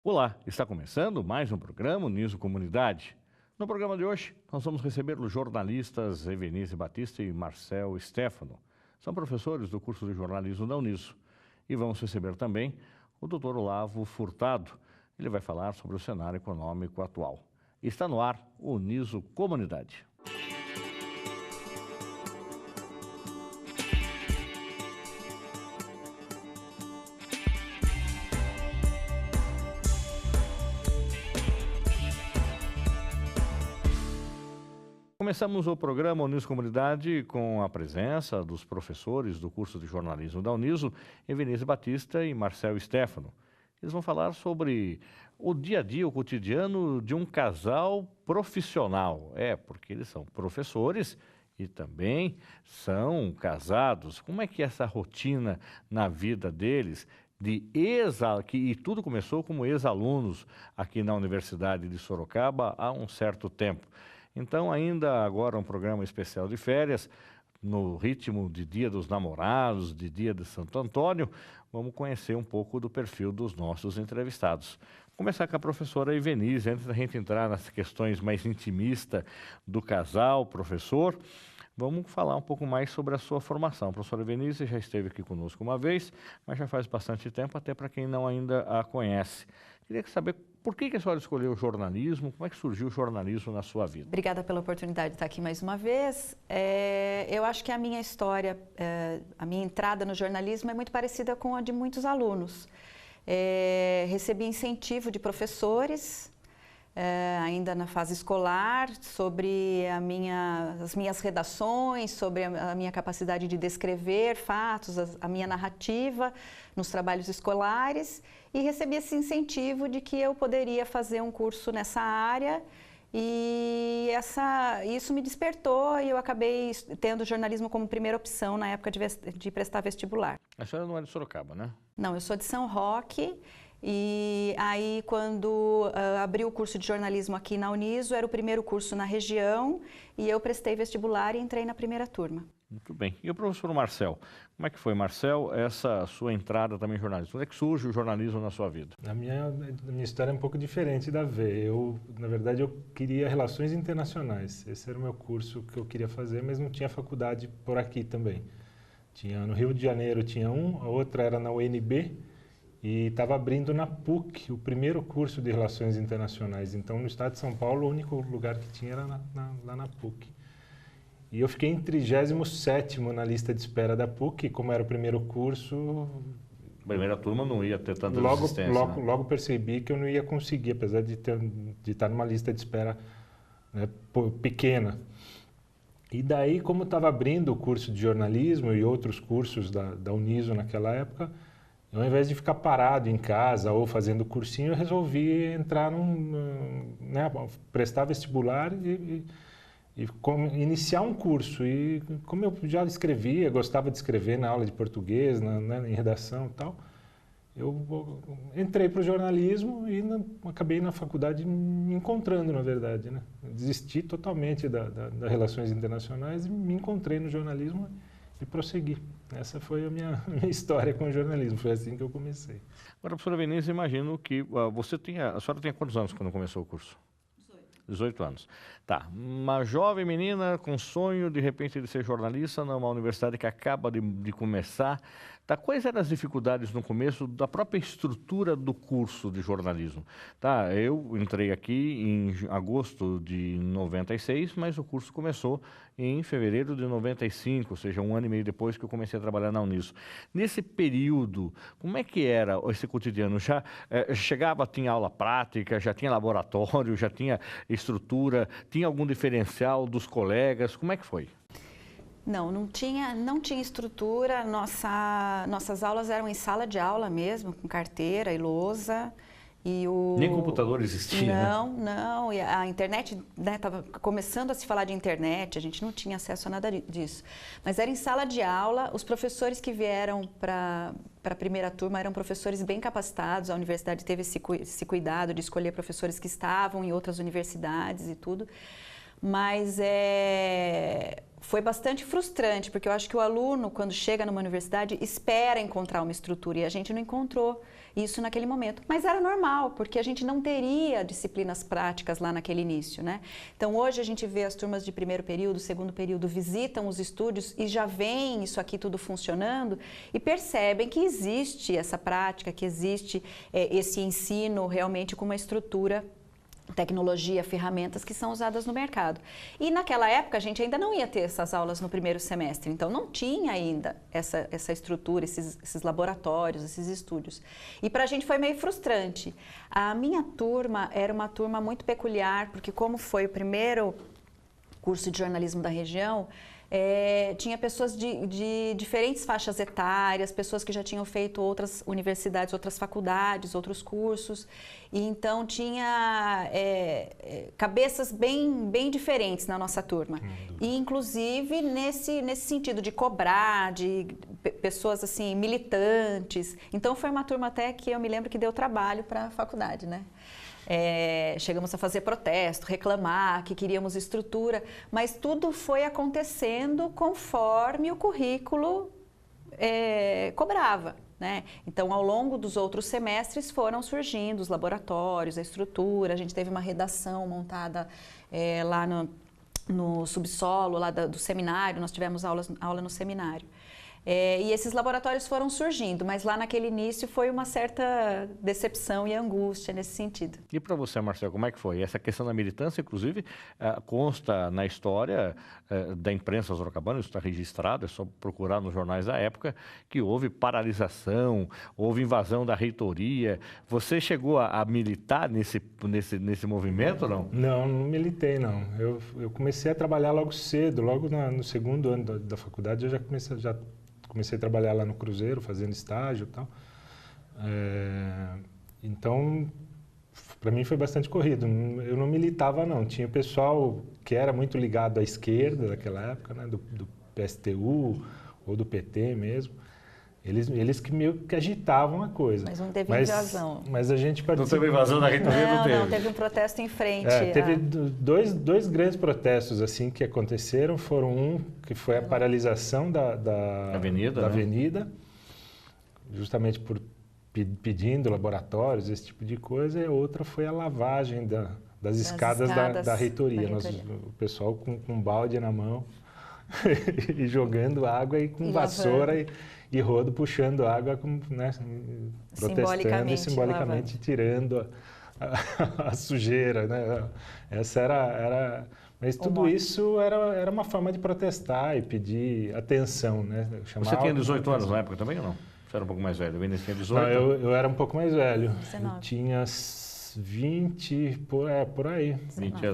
Olá, está começando mais um programa Uniso Comunidade. No programa de hoje, nós vamos receber os jornalistas Evenise Batista e Marcel Stefano. São professores do curso de jornalismo da Uniso. E vamos receber também o Dr. Olavo Furtado. Ele vai falar sobre o cenário econômico atual. Está no ar o Uniso Comunidade. Começamos o programa Uniso Comunidade com a presença dos professores do curso de jornalismo da Uniso, Evenise Batista e Marcel Stefano. Eles vão falar sobre o dia a dia, o cotidiano de um casal profissional. Porque eles são professores e também são casados. Como é que é essa rotina na vida deles? E tudo começou como ex-alunos aqui na Universidade de Sorocaba há um certo tempo. Então, ainda agora um programa especial de férias, no ritmo de Dia dos Namorados, de Dia de Santo Antônio, vamos conhecer um pouco do perfil dos nossos entrevistados. Vou começar com a professora Evenise, antes da gente entrar nas questões mais intimistas do casal, professor, vamos falar um pouco mais sobre a sua formação. A professora Evenise já esteve aqui conosco uma vez, mas já faz bastante tempo, até para quem não ainda a conhece. Queria saber por que a senhora escolheu o jornalismo, como é que surgiu o jornalismo na sua vida? Obrigada pela oportunidade de estar aqui mais uma vez. Eu acho que a minha história, a minha entrada no jornalismo é muito parecida com a de muitos alunos. Recebi incentivo de professores, ainda na fase escolar, sobre as minhas redações, sobre a minha capacidade de descrever fatos, a minha narrativa nos trabalhos escolares, e recebi esse incentivo de que eu poderia fazer um curso nessa área, e isso me despertou e eu acabei tendo jornalismo como primeira opção na época de prestar vestibular. A senhora não é de Sorocaba, né? Não, eu sou de São Roque. E aí, quando abri o curso de jornalismo aqui na Uniso, era o primeiro curso na região e eu prestei vestibular e entrei na primeira turma. Muito bem. E o professor Marcel? Como é que foi, Marcel, essa sua entrada também em jornalismo? Como é que surge o jornalismo na sua vida? A minha história é um pouco diferente da V. Na verdade, eu queria relações internacionais. Esse era o meu curso que eu queria fazer, mas não tinha faculdade por aqui também. No Rio de Janeiro tinha a outra era na UNB, e estava abrindo na PUC o primeiro curso de Relações Internacionais. Então, no estado de São Paulo, o único lugar que tinha era lá na PUC. E eu fiquei em 37º na lista de espera da PUC, como era o primeiro curso... Primeira turma não ia ter tanta resistência, né? Logo percebi que eu não ia conseguir, apesar de estar numa lista de espera, né, pequena. E daí, como estava abrindo o curso de jornalismo e outros cursos da Uniso naquela época, ao invés de ficar parado em casa ou fazendo cursinho, eu resolvi entrar prestar vestibular e iniciar um curso. E como eu já escrevia, gostava de escrever na aula de português, em redação e tal, eu entrei para o jornalismo e acabei na faculdade me encontrando, na verdade, né? Desisti totalmente das relações internacionais e me encontrei no jornalismo e prossegui. Essa foi a minha história com o jornalismo, foi assim que eu comecei. Agora, professora Evenise, imagino que a senhora tinha quantos anos quando começou o curso? 18 anos. Tá, uma jovem menina com sonho, de repente, de ser jornalista numa universidade que acaba de começar. Tá, quais eram as dificuldades no começo da própria estrutura do curso de jornalismo? Tá, eu entrei aqui em agosto de 96, mas o curso começou em fevereiro de 95, ou seja, um ano e meio depois que eu comecei a trabalhar na Uniso. Nesse período, como é que era esse cotidiano? Já chegava, tinha aula prática, já tinha laboratório, já tinha estrutura, tinha algum diferencial dos colegas? Como é que foi? Não tinha estrutura. Nossas aulas eram em sala de aula mesmo, com carteira e lousa. Nem computador existia, né? Não. E a internet, né, estava começando a se falar de internet, a gente não tinha acesso a nada disso. Mas era em sala de aula, os professores que vieram para a primeira turma eram professores bem capacitados, a universidade teve esse cuidado de escolher professores que estavam em outras universidades e tudo. Mas foi bastante frustrante, porque eu acho que o aluno, quando chega numa universidade, espera encontrar uma estrutura e a gente não encontrou. isso naquele momento. Mas era normal, porque a gente não teria disciplinas práticas lá naquele início, né? Então, hoje a gente vê as turmas de primeiro período, segundo período, visitam os estúdios e já veem isso aqui tudo funcionando e percebem que existe essa prática, que existe esse ensino realmente com uma estrutura, tecnologia, ferramentas que são usadas no mercado. E naquela época a gente ainda não ia ter essas aulas no primeiro semestre, então não tinha ainda essa estrutura, esses laboratórios, esses estúdios. E para a gente foi meio frustrante. A minha turma era uma turma muito peculiar, porque como foi o primeiro curso de jornalismo da região, tinha pessoas de diferentes faixas etárias, pessoas que já tinham feito outras universidades, outras faculdades, outros cursos. E então tinha cabeças bem diferentes na nossa turma. E inclusive nesse sentido de cobrar, de pessoas assim militantes. Então foi uma turma até que eu me lembro que deu trabalho para a faculdade, né? Chegamos a fazer protesto, reclamar que queríamos estrutura, mas tudo foi acontecendo conforme o currículo cobrava, né? Então, ao longo dos outros semestres foram surgindo os laboratórios, a estrutura, a gente teve uma redação montada lá no subsolo lá do seminário, nós tivemos aula no seminário. E esses laboratórios foram surgindo, mas lá naquele início foi uma certa decepção e angústia nesse sentido. E para você, Marcelo, como é que foi? Essa questão da militância, inclusive, consta na história da imprensa sorocabana, isso está registrado, é só procurar nos jornais da época, que houve paralisação, houve invasão da reitoria. Você chegou a militar nesse movimento, não? Não militei, não. Eu comecei a trabalhar logo cedo, logo no segundo ano da faculdade, eu já comecei a trabalhar lá no Cruzeiro, fazendo estágio e tal. Então, para mim foi bastante corrido. Eu não militava, não. Tinha pessoal que era muito ligado à esquerda daquela época, né? do PSTU ou do PT mesmo. Eles que meio que agitavam a coisa. Mas não teve invasão. Mas a gente participou. Não teve invasão na reitoria? Não, teve um protesto em frente. Teve dois grandes protestos assim que aconteceram. Foram um que foi a paralisação da avenida, justamente por pedindo laboratórios, esse tipo de coisa. E outra foi a lavagem das escadas da reitoria. O pessoal com balde na mão e jogando água e com vassoura e rodo puxando água, né, protestando e simbolicamente tirando a sujeira, né? Essa era mas tudo isso era uma forma de protestar e pedir atenção, né? Você tinha 18 anos na época também ou não? Você era um pouco mais velho? Eu tinha 18? Não, eu era um pouco mais velho. 19. Eu tinha 20, por aí.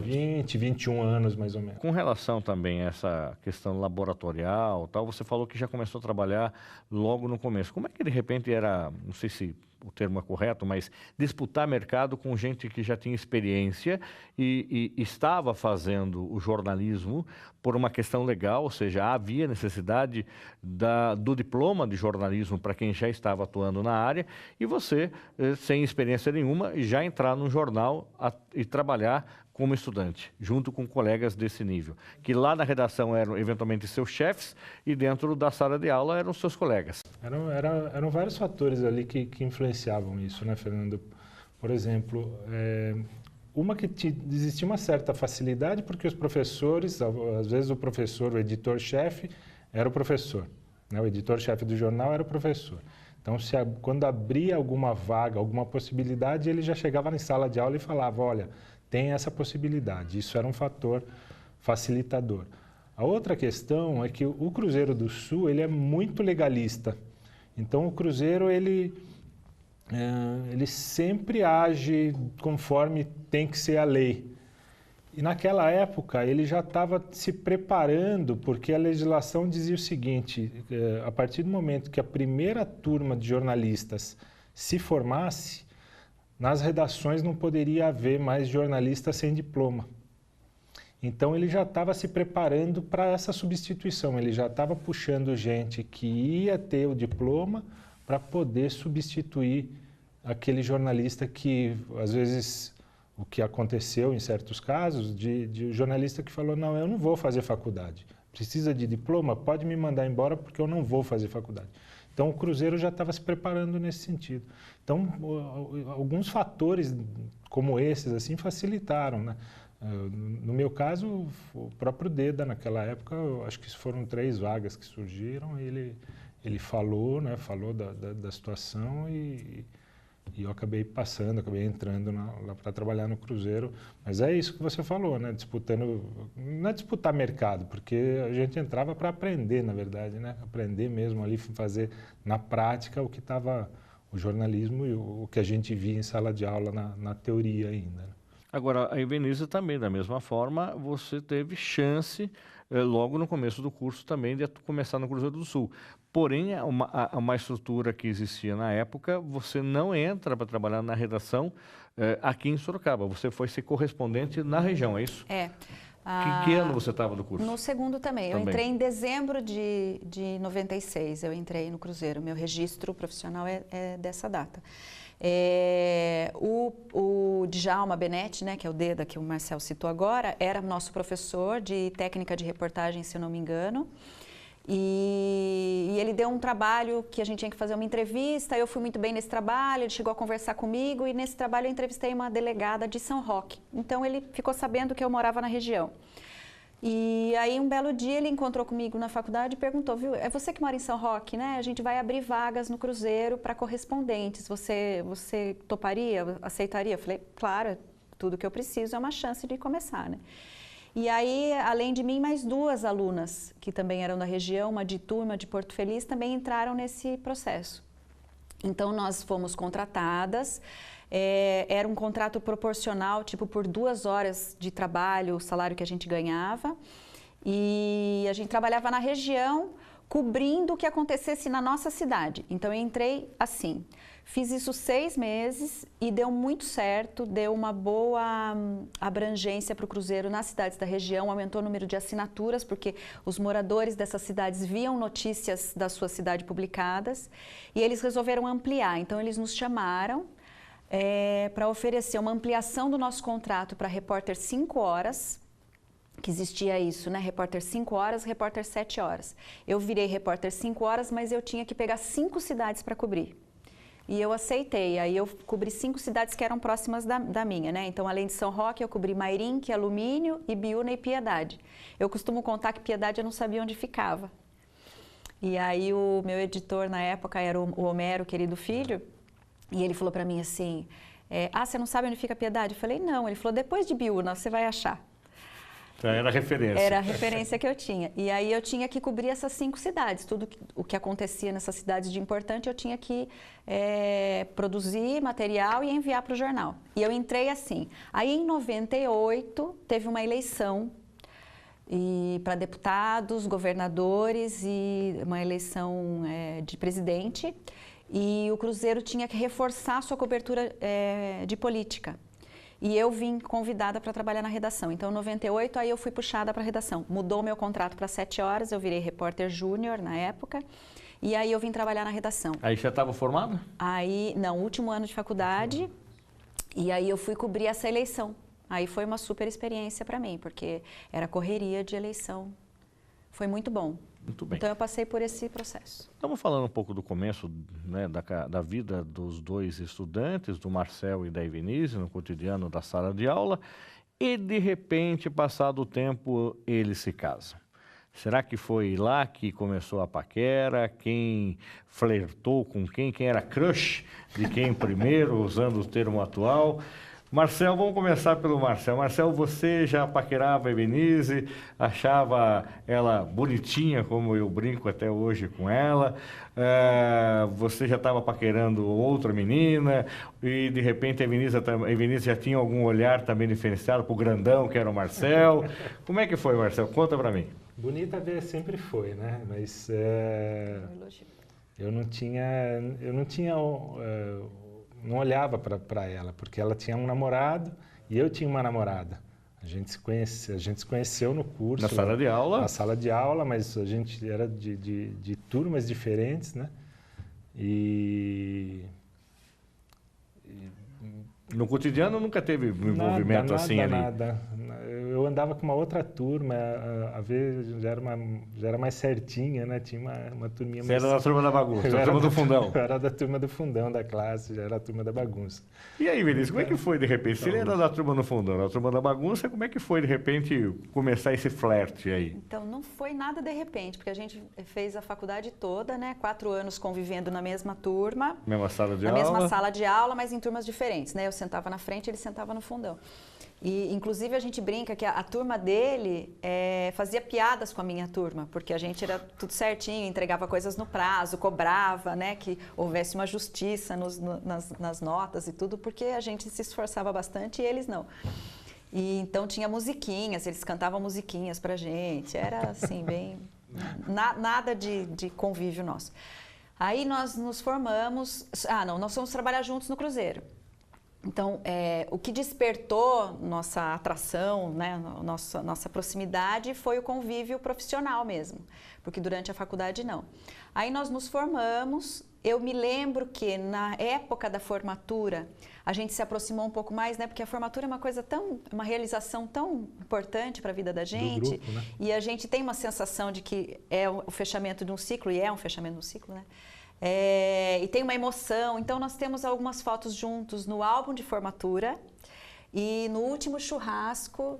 20, 21 anos mais ou menos. Com relação também a essa questão laboratorial, tal, você falou que já começou a trabalhar logo no começo. Como é que de repente era, não sei se o termo é correto, mas disputar mercado com gente que já tinha experiência e estava fazendo o jornalismo por uma questão legal, ou seja, havia necessidade do diploma de jornalismo para quem já estava atuando na área e você, sem experiência nenhuma, já entrar num jornal e trabalhar como estudante, junto com colegas desse nível, que lá na redação eram eventualmente seus chefes e dentro da sala de aula eram seus colegas. Eram vários fatores ali que influenciavam isso, né, Fernando? Por exemplo, existia uma certa facilidade porque os professores, às vezes o editor-chefe era o professor, né? O editor-chefe do jornal era o professor. Então, quando abria alguma vaga, alguma possibilidade, ele já chegava na sala de aula e falava, olha, tem essa possibilidade. Isso era um fator facilitador. A outra questão é que o Cruzeiro do Sul ele é muito legalista. Então, o Cruzeiro ele sempre age conforme tem que ser a lei. E naquela época ele já estava se preparando, porque a legislação dizia o seguinte, a partir do momento que a primeira turma de jornalistas se formasse, nas redações não poderia haver mais jornalistas sem diploma. Então ele já estava se preparando para essa substituição, ele já estava puxando gente que ia ter o diploma para poder substituir aquele jornalista que, às vezes, o que aconteceu em certos casos, de jornalista que falou, não, eu não vou fazer faculdade, precisa de diploma, pode me mandar embora porque eu não vou fazer faculdade. Então, o Cruzeiro já estava se preparando nesse sentido. Então, alguns fatores como esses assim facilitaram, né? No meu caso, o próprio Deda, naquela época, eu acho que foram 3 vagas que surgiram, ele falou, né? Falou da situação e eu acabei passando, acabei entrando lá para trabalhar no Cruzeiro. Mas é isso que você falou, né? Disputando, não é disputar mercado, porque a gente entrava para aprender, na verdade, né? Aprender mesmo ali, fazer na prática o que estava o jornalismo e o que a gente via em sala de aula na teoria ainda, né? Agora, a Ebenezer também, da mesma forma, você teve chance, logo no começo do curso também, de começar no Cruzeiro do Sul. Porém, uma estrutura que existia na época, você não entra para trabalhar na redação aqui em Sorocaba. Você foi ser correspondente na região, é isso? É. Que ano você estava do curso? No segundo também. Eu entrei em dezembro de 96, eu entrei no Cruzeiro. Meu registro profissional é dessa data. O Djalma Benetti, né, que é o Deda que o Marcel citou agora, era nosso professor de técnica de reportagem, se eu não me engano. E ele deu um trabalho que a gente tinha que fazer uma entrevista, eu fui muito bem nesse trabalho, ele chegou a conversar comigo e nesse trabalho eu entrevistei uma delegada de São Roque. Então ele ficou sabendo que eu morava na região. E aí um belo dia ele encontrou comigo na faculdade e perguntou, viu, é você que mora em São Roque, né? A gente vai abrir vagas no Cruzeiro para correspondentes, você toparia, aceitaria? Eu falei, claro, tudo que eu preciso é uma chance de começar, né? E aí, além de mim, mais 2 alunas, que também eram da região, uma de Itu e uma de Porto Feliz, também entraram nesse processo. Então, nós fomos contratadas, era um contrato proporcional, tipo, por 2 horas de trabalho, o salário que a gente ganhava. E a gente trabalhava na região, cobrindo o que acontecesse na nossa cidade. Então, eu entrei assim. Fiz isso 6 meses e deu muito certo, deu uma boa abrangência para o Cruzeiro nas cidades da região, aumentou o número de assinaturas, porque os moradores dessas cidades viam notícias da sua cidade publicadas e eles resolveram ampliar. Então, eles nos chamaram para oferecer uma ampliação do nosso contrato para repórter 5 horas, que existia isso, né? Repórter 5 horas, repórter 7 horas. Eu virei repórter 5 horas, mas eu tinha que pegar 5 cidades para cobrir. E eu aceitei, aí eu cobri 5 cidades que eram próximas da minha, né? Então, além de São Roque, eu cobri Mairim, Alumínio, Ibiúna e Piedade. Eu costumo contar que Piedade eu não sabia onde ficava. E aí o meu editor na época era o Homero, querido filho, e ele falou para mim assim, você não sabe onde fica Piedade? Eu falei, não. Ele falou, depois de Ibiúna, você vai achar. Então, era a referência. Era a referência que eu tinha. E aí eu tinha que cobrir essas 5 cidades. Tudo o que acontecia nessas cidades de importante, eu tinha que produzir material e enviar para o jornal. E eu entrei assim. Aí em 98 teve uma eleição para deputados, governadores e uma eleição de presidente. E o Cruzeiro tinha que reforçar sua cobertura de política. E eu vim convidada para trabalhar na redação. Então, em 98, aí eu fui puxada para a redação. Mudou meu contrato para 7 horas, eu virei repórter júnior na época. E aí eu vim trabalhar na redação. Aí já estava formada? Aí, não, último ano de faculdade. E aí eu fui cobrir essa eleição. Aí foi uma super experiência para mim, porque era correria de eleição. Foi muito bom. Muito bem. Então eu passei por esse processo. Estamos falando um pouco do começo, né, da vida dos 2 estudantes, do Marcel e da Ebenezer, no cotidiano da sala de aula, e de repente, passado o tempo, eles se casam. Será que foi lá que começou a paquera? Quem flertou com quem? Quem era crush de quem primeiro, usando o termo atual? Marcel, vamos começar pelo Marcel. Marcel, você já paquerava a Ebenezer, achava ela bonitinha, como eu brinco até hoje com ela. Você já estava paquerando outra menina e, de repente, a Ebenezer já tinha algum olhar também diferenciado para o grandão, que era o Marcel. Como é que foi, Marcel? Conta para mim. Bonita ver sempre foi, né? Mas eu não olhava para ela, porque ela tinha um namorado e eu tinha uma namorada. A gente se conheceu no curso. Na sala de aula? Na sala de aula, mas a gente era de turmas diferentes, né? No cotidiano nunca teve um envolvimento assim ali? Nada. eu andava com uma outra turma, a V já era mais certinha, né? Tinha uma turminha mais... Você era da turma da bagunça, da turma do fundão. Eu era da turma do fundão da classe, já era a turma da bagunça. E aí, Vinícius, como é que foi de repente? Se ele era da turma do fundão, da turma da bagunça, como é que foi de repente começar esse flerte aí? Então, não foi nada de repente, porque a gente fez a faculdade toda, né? 4 anos convivendo na mesma turma. Mesma sala de na aula? Na mesma sala de aula, mas em turmas diferentes, né? Eu sentava na frente, ele sentava no fundão. E, inclusive, a gente brinca que a turma dele fazia piadas com a minha turma, porque a gente era tudo certinho, entregava coisas no prazo, cobrava, né, que houvesse uma justiça nas notas e tudo, porque a gente se esforçava bastante e eles não. E então tinha musiquinhas, eles cantavam musiquinhas pra gente, era assim, bem... nada de convívio nosso. Aí nós nos formamos... nós fomos trabalhar juntos no Cruzeiro. Então, o que despertou nossa atração, né, nossa proximidade foi o convívio profissional mesmo, porque durante a faculdade não. Aí nós nos formamos, eu me lembro que na época da formatura a gente se aproximou um pouco mais, né, porque a formatura é uma realização tão importante para a vida da gente, do grupo, né? E a gente tem uma sensação de que é o fechamento de um ciclo, e é um fechamento de um ciclo, né? E tem uma emoção, então nós temos algumas fotos juntos no álbum de formatura e no último churrasco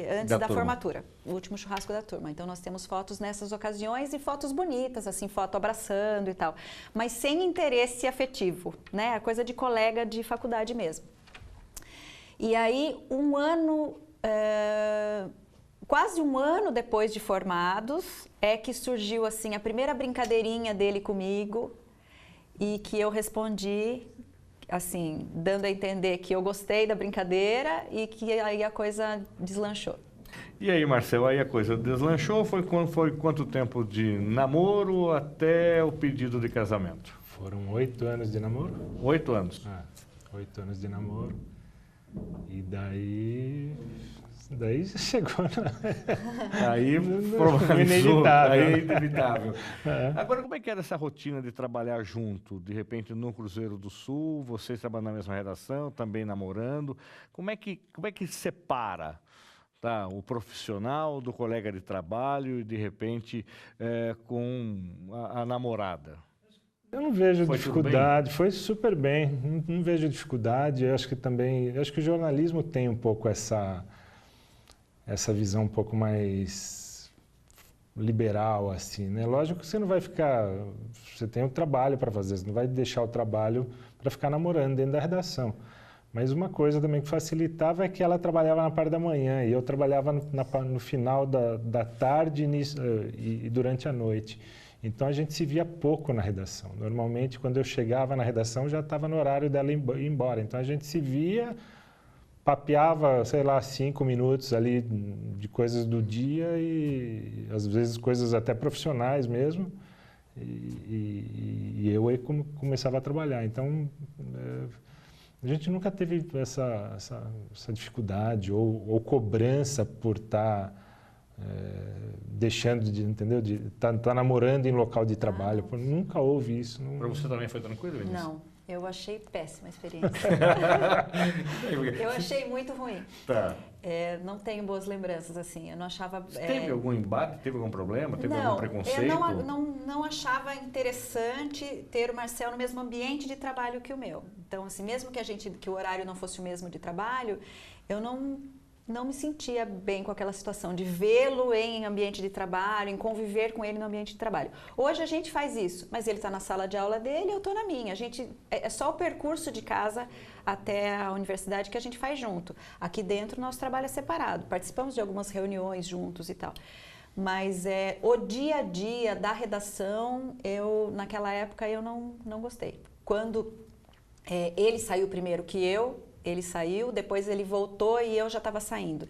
antes da formatura, o último churrasco da turma. Então nós temos fotos nessas ocasiões e fotos bonitas, assim, foto abraçando e tal, mas sem interesse afetivo, né? A coisa de colega de faculdade mesmo. E aí quase um ano depois de formados, é que surgiu assim a primeira brincadeirinha dele comigo e que eu respondi, assim, dando a entender que eu gostei da brincadeira e que aí a coisa deslanchou. E aí, Marcelo, aí a coisa deslanchou, foi quanto tempo de namoro até o pedido de casamento? Foram 8 anos de namoro. 8 anos? 8 anos de namoro. E daí chegou Aí inevitável. Aí é inevitável. Agora, como é que era essa rotina de trabalhar junto? De repente, no Cruzeiro do Sul, vocês trabalhando na mesma redação, também namorando. Como é que separa, tá, o profissional do colega de trabalho e, de repente, com a namorada? Eu não vejo dificuldade, foi super bem, não vejo dificuldade. Eu acho que o jornalismo tem um pouco essa visão um pouco mais liberal, assim, né? Lógico que você não vai você tem um trabalho para fazer, você não vai deixar o trabalho para ficar namorando dentro da redação. Mas uma coisa também que facilitava é que ela trabalhava na parte da manhã e eu trabalhava no final da tarde e durante a noite. Então a gente se via pouco na redação. Normalmente, quando eu chegava na redação, já estava no horário dela ir embora. Então a gente se via, papeava, sei lá, 5 minutos ali de coisas do dia e às vezes coisas até profissionais mesmo. E eu aí começava a trabalhar. Então a gente nunca teve essa dificuldade ou cobrança por estar deixando de, entendeu? De tá namorando em local de trabalho. Nunca houve isso. Para você também foi tranquilo, Vinícius? Não, eu achei péssima a experiência. Eu achei muito ruim. Tá. Não tenho boas lembranças, assim. Eu não achava... Teve algum embate? Teve algum problema? Teve algum preconceito? Eu não achava interessante ter o Marcel no mesmo ambiente de trabalho que o meu. Então, assim, mesmo que o horário não fosse o mesmo de trabalho, eu não me sentia bem com aquela situação de vê-lo em ambiente de trabalho, em conviver com ele no ambiente de trabalho. Hoje a gente faz isso, mas ele está na sala de aula dele, eu estou na minha. É só o percurso de casa até a universidade que a gente faz junto. Aqui dentro nosso trabalho é separado, participamos de algumas reuniões juntos e tal. Mas o dia a dia da redação, naquela época eu não gostei. Quando ele saiu primeiro que ele saiu, depois ele voltou e eu já estava saindo.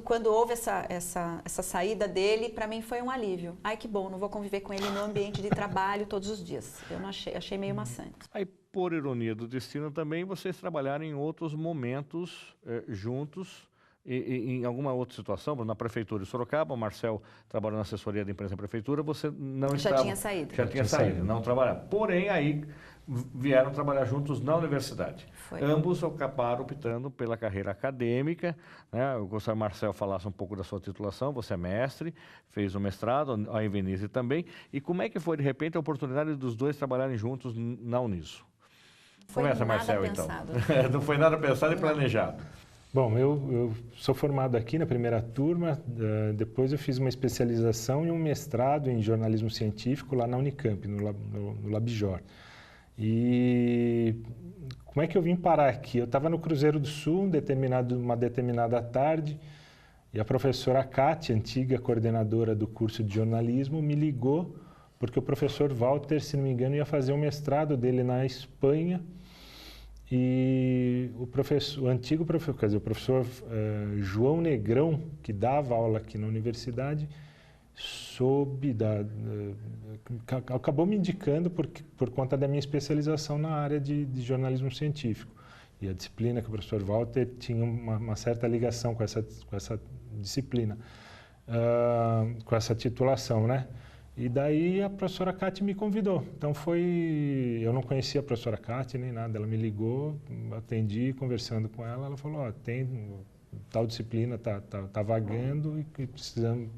Quando houve essa saída dele, para mim foi um alívio. Ai, que bom, não vou conviver com ele no ambiente de trabalho todos os dias. Eu não achei meio maçante. Aí, por ironia do destino também, vocês trabalharam em outros momentos juntos, em alguma outra situação, na Prefeitura de Sorocaba, o Marcel trabalhou na assessoria da imprensa da Prefeitura, você não já tinha saído. Já tinha saído, não trabalhava. Porém, aí, vieram trabalhar juntos na universidade. Foi. Ambos acabaram optando pela carreira acadêmica, né? Eu gostaria que o Marcel falasse um pouco da sua titulação. Você é mestre, fez o mestrado, a Evenise também. E como é que foi, de repente, a oportunidade dos dois trabalharem juntos na Uniso? Começa, Marcel, então. Não foi nada pensado e planejado. Bom, eu sou formado aqui na primeira turma, depois eu fiz uma especialização e um mestrado em jornalismo científico lá na Unicamp, no Labjor. E como é que eu vim parar aqui? Eu estava no Cruzeiro do Sul, uma determinada tarde, e a professora Cátia, antiga coordenadora do curso de jornalismo, me ligou, porque o professor Walter, se não me engano, ia fazer um mestrado dele na Espanha. E o antigo professor, quer dizer, o professor João Negrão, que dava aula aqui na universidade, acabou me indicando por conta da minha especialização na área de jornalismo científico. E a disciplina que o professor Walter tinha uma certa ligação com essa disciplina, com essa titulação, né? E daí a professora Cátia me convidou. Então eu não conhecia a professora Cátia nem nada, ela me ligou, atendi, conversando com ela, ela falou, ó, tem tal disciplina, tá vagando e precisando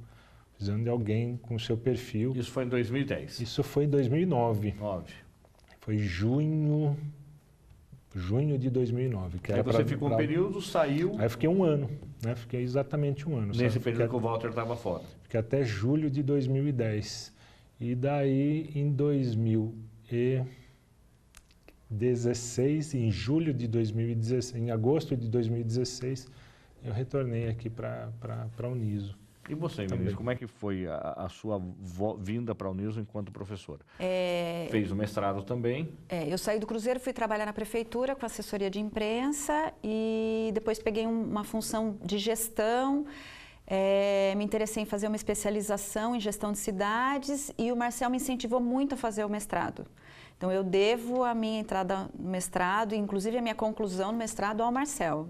de alguém com o seu perfil. Isso foi em 2010? Isso foi em 2009. Foi junho de 2009. Aí você ficou um período, saiu... Aí eu fiquei um ano, né? Fiquei exatamente um ano. Nesse período que o Walter estava fora. Fiquei até julho de 2010. E daí, em 2016, em julho de 2016, em agosto de 2016, eu retornei aqui para a Uniso. E você, Evenise, como é que foi a sua vinda para a Uniso enquanto professora? Fez o mestrado também? Eu saí do Cruzeiro, fui trabalhar na prefeitura com assessoria de imprensa e depois peguei uma função de gestão. Me interessei em fazer uma especialização em gestão de cidades e o Marcel me incentivou muito a fazer o mestrado. Então, eu devo a minha entrada no mestrado, inclusive a minha conclusão no mestrado ao Marcel.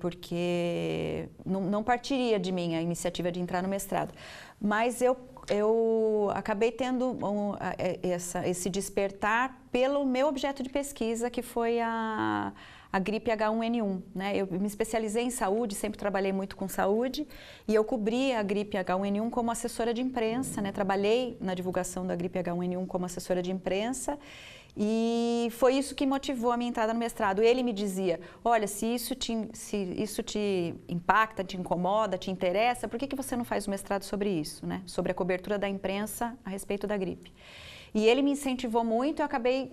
Porque não partiria de mim a iniciativa de entrar no mestrado. Mas eu acabei tendo esse despertar pelo meu objeto de pesquisa, que foi a gripe H1N1, né? Eu me especializei em saúde, sempre trabalhei muito com saúde, e eu cobri a gripe H1N1 como assessora de imprensa, né? Trabalhei na divulgação da gripe H1N1 como assessora de imprensa, e foi isso que motivou a minha entrada no mestrado. Ele me dizia, olha, se isso te impacta, te incomoda, te interessa, por que você não faz um mestrado sobre isso, né? Sobre a cobertura da imprensa a respeito da gripe. E ele me incentivou muito, eu acabei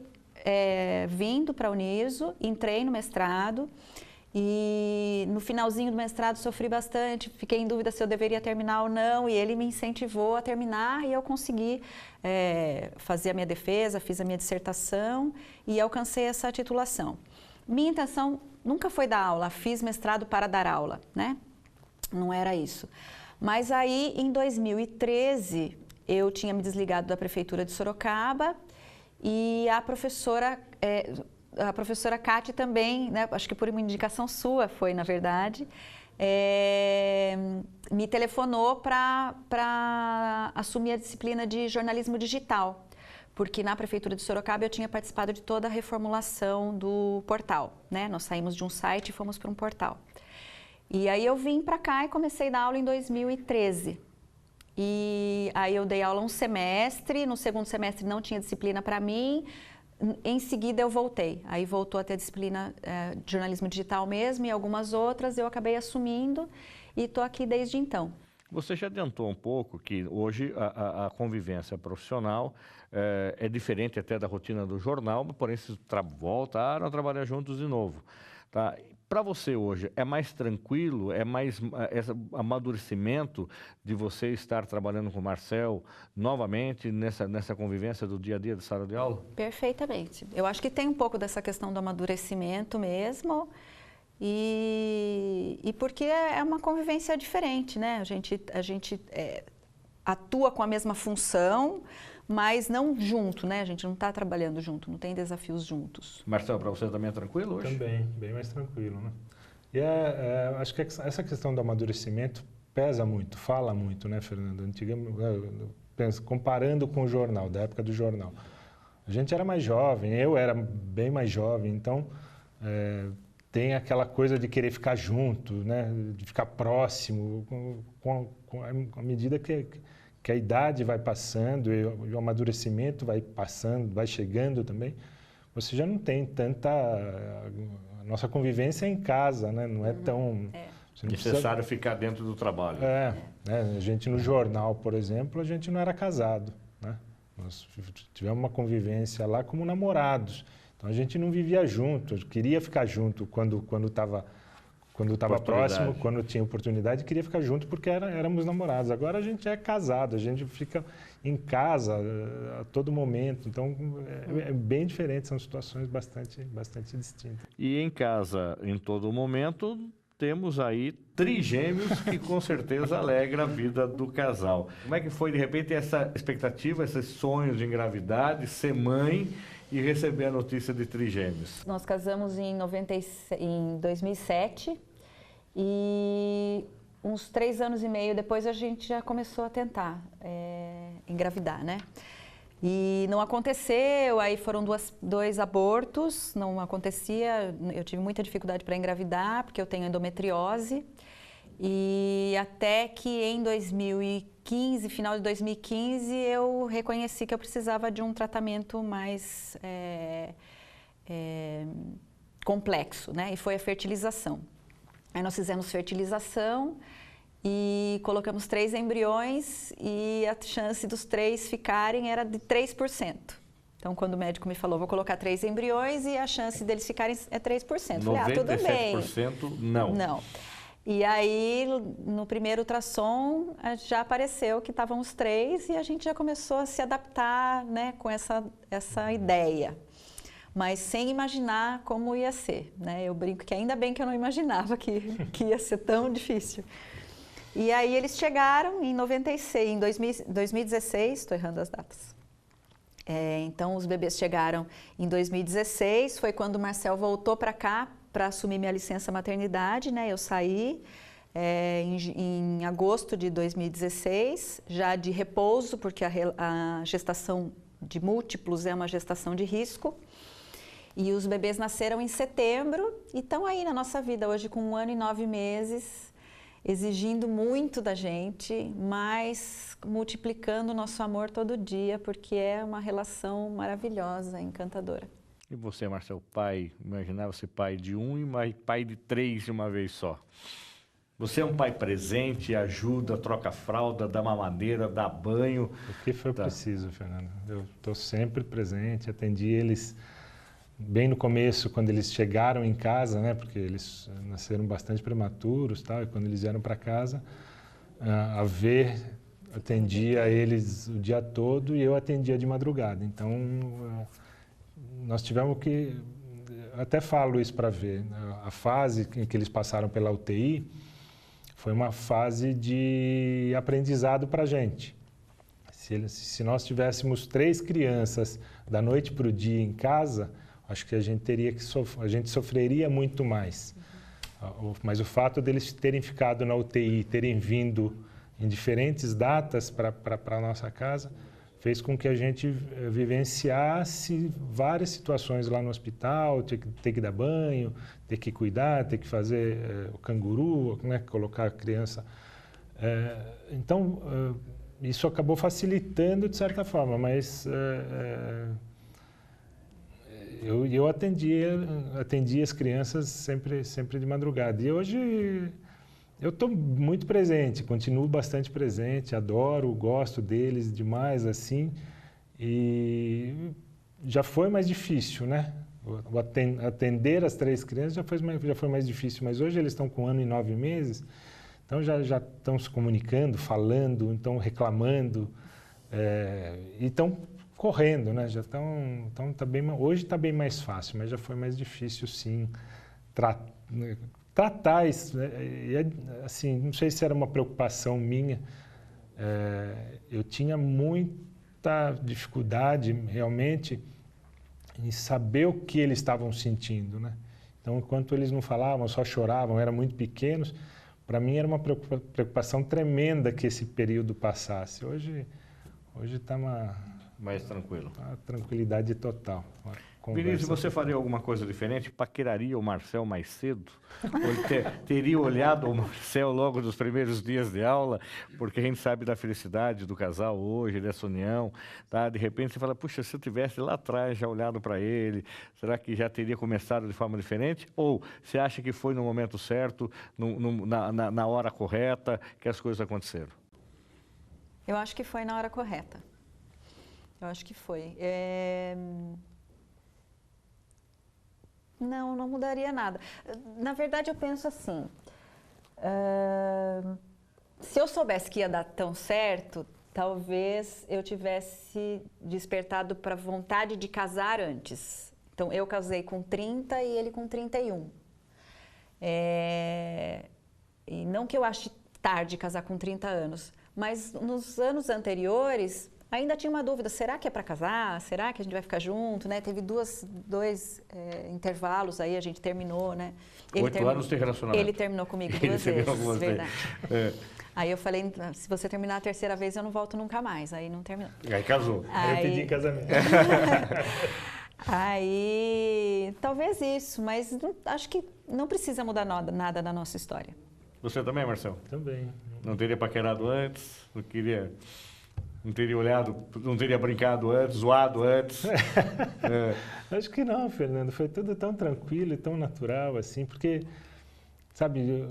vindo para a Uniso, entrei no mestrado e no finalzinho do mestrado sofri bastante, fiquei em dúvida se eu deveria terminar ou não, e ele me incentivou a terminar e eu consegui fazer a minha defesa, fiz a minha dissertação e alcancei essa titulação. Minha intenção nunca foi dar aula, fiz mestrado para dar aula, né? Não era isso. Mas aí, em 2013, eu tinha me desligado da prefeitura de Sorocaba e a professora Cátia também, né, acho que por uma indicação sua foi, na verdade, me telefonou para assumir a disciplina de jornalismo digital, porque na prefeitura de Sorocaba eu tinha participado de toda a reformulação do portal, né? Nós saímos de um site e fomos para um portal. E aí eu vim para cá e comecei a dar aula em 2013. E aí eu dei aula um semestre, no segundo semestre não tinha disciplina para mim, em seguida eu voltei. Aí voltou a ter a disciplina de jornalismo digital mesmo e algumas outras eu acabei assumindo e estou aqui desde então. Você já adiantou um pouco que hoje a convivência profissional é diferente até da rotina do jornal, porém se voltaram a trabalhar juntos de novo, tá? Para você hoje, é mais tranquilo, é mais amadurecimento de você estar trabalhando com o Marcel novamente nessa convivência do dia a dia de sala de aula? Perfeitamente. Eu acho que tem um pouco dessa questão do amadurecimento mesmo e porque é uma convivência diferente, né? A gente atua com a mesma função, mas não junto, né? A gente não está trabalhando junto, não tem desafios juntos. Marcel, para você também é tranquilo hoje? Também, bem mais tranquilo, né? E acho que essa questão do amadurecimento pesa muito, fala muito, né, Fernando? Comparando com o jornal, da época do jornal. A gente era mais jovem, eu era bem mais jovem, então tem aquela coisa de querer ficar junto, né? De ficar próximo, à medida que a idade vai passando e o amadurecimento vai passando, vai chegando também, você já não tem tanta... A nossa convivência é em casa, né? Não é tão... Você não necessário ficar dentro do trabalho. né? A gente no jornal, por exemplo, a gente não era casado, né? Nós tivemos uma convivência lá como namorados. Então a gente não vivia junto, queria ficar junto quando estava próximo, quando tinha oportunidade, queria ficar junto porque éramos namorados. Agora a gente é casado, a gente fica em casa a todo momento. Então é bem diferente, são situações bastante distintas. E em casa, em todo momento, temos aí trigêmeos que com certeza alegra a vida do casal. Como é que foi, de repente, essa expectativa, esses sonhos de engravidar, de ser mãe e receber a notícia de trigêmeos? Nós casamos em 2007 e uns 3 anos e meio depois a gente já começou a tentar engravidar, né? E não aconteceu, aí foram 2 abortos, não acontecia, eu tive muita dificuldade para engravidar, porque eu tenho endometriose. E até que em 2015, final de 2015, eu reconheci que eu precisava de um tratamento mais complexo, né? E foi a fertilização. Aí nós fizemos fertilização e colocamos 3 embriões e a chance dos 3 ficarem era de 3%. Então, quando o médico me falou, vou colocar 3 embriões e a chance deles ficarem é 3%. Falei, tudo bem. 97% não. Não. E aí, no primeiro ultrassom, já apareceu que estavam os 3 e a gente já começou a se adaptar, né, com essa ideia. Mas sem imaginar como ia ser, né? Eu brinco que ainda bem que eu não imaginava que ia ser tão difícil. E aí eles chegaram em 2016, estou errando as datas. Então os bebês chegaram em 2016, foi quando o Marcel voltou para cá para assumir minha licença maternidade, né? Eu saí em agosto de 2016, já de repouso, porque a gestação de múltiplos é uma gestação de risco. E os bebês nasceram em setembro e estão aí na nossa vida hoje com 1 ano e 9 meses, exigindo muito da gente, mas multiplicando o nosso amor todo dia, porque é uma relação maravilhosa, encantadora. E você, Marcel, pai, imaginava ser pai de 1 e pai de 3 de uma vez só. Você é um pai presente, ajuda, troca fralda, dá mamadeira, dá banho. O que for preciso, Fernando. Eu estou sempre presente, atendi eles bem no começo, quando eles chegaram em casa, né, porque eles nasceram bastante prematuros, tal, e quando eles vieram para casa, atendia eles o dia todo e eu atendia de madrugada. Então, nós tivemos que, até falo isso para ver, a fase em que eles passaram pela UTI foi uma fase de aprendizado para a gente. Se nós tivéssemos 3 crianças da noite para o dia em casa, acho que a gente sofreria muito mais. Mas o fato deles terem ficado na UTI, terem vindo em diferentes datas para a nossa casa, fez com que a gente vivenciasse várias situações lá no hospital, ter que dar banho, ter que cuidar, ter que fazer o canguru, né, colocar a criança. Então, isso acabou facilitando de certa forma, mas eu atendia as crianças sempre de madrugada. E hoje eu estou muito presente, continuo bastante presente, adoro, gosto deles demais, assim. E já foi mais difícil, né? Atender as 3 crianças já foi mais difícil, mas hoje eles estão com 1 ano e 9 meses, então já estão se comunicando, falando, estão reclamando, e estão correndo, né? Já estão hoje está bem mais fácil, mas já foi mais difícil, sim, tratar isso, né? Assim, não sei se era uma preocupação minha, eu tinha muita dificuldade realmente em saber o que eles estavam sentindo, né? Então, enquanto eles não falavam, só choravam, eram muito pequenos, para mim era uma preocupação tremenda que esse período passasse. Hoje está Mais tranquilo. A tranquilidade total. Vinícius, você faria alguma coisa diferente? Paqueraria o Marcel mais cedo? Ou teria olhado o Marcel logo nos primeiros dias de aula? Porque a gente sabe da felicidade do casal hoje, dessa união. Tá? De repente você fala, puxa, se eu tivesse lá atrás já olhado para ele, será que já teria começado de forma diferente? Ou você acha que foi no momento certo, na hora correta, que as coisas aconteceram? Eu acho que foi na hora correta. Eu acho que foi. Não mudaria nada. Na verdade, eu penso assim, se eu soubesse que ia dar tão certo, talvez eu tivesse despertado para a vontade de casar antes. Então, eu casei com 30 e ele com 31. E não que eu ache tarde casar com 30 anos, mas nos anos anteriores... Ainda tinha uma dúvida, será que é para casar? Será que a gente vai ficar junto? Né? Teve dois intervalos aí, a gente terminou, né? 8 anos de relacionamento. Ele terminou comigo 2 vezes, verdade. Aí eu falei, se você terminar a terceira vez, eu não volto nunca mais. Aí não terminou. Aí casou. Aí eu pedi em casamento. Aí, talvez isso, mas acho que não precisa mudar nada na nossa história. Você também, Marcelo? Também. Não teria paquerado antes? Não teria olhado, não teria brincado antes, zoado antes? Acho que não, Fernando. Foi tudo tão tranquilo e tão natural, assim, porque, sabe,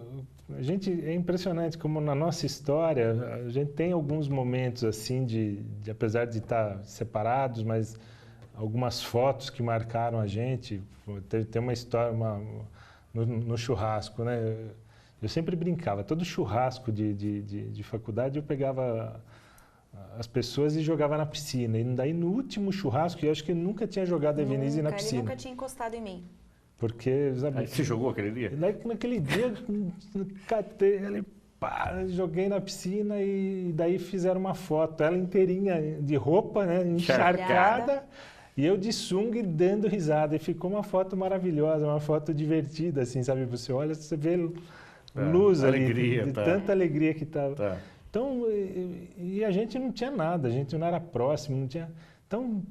é impressionante como na nossa história, a gente tem alguns momentos, assim, de apesar de estar separados, mas algumas fotos que marcaram a gente. Tem uma história no churrasco, né? Eu sempre brincava, todo churrasco de faculdade eu pegava as pessoas e jogava na piscina. E daí no último churrasco, eu acho que eu nunca tinha jogado a Evenise na piscina. Ele nunca tinha encostado em mim. Porque, sabe... Aí você jogou aquele dia? Naquele dia, catei ele, joguei na piscina e daí fizeram uma foto. Ela inteirinha de roupa, né, encharcada, e eu de sunga e dando risada. E ficou uma foto maravilhosa, uma foto divertida, assim, sabe? Você olha, você vê luz ali, alegria, tanta alegria que estava. Tá. Então, e a gente não tinha nada, a gente não era próximo, não tinha... Então,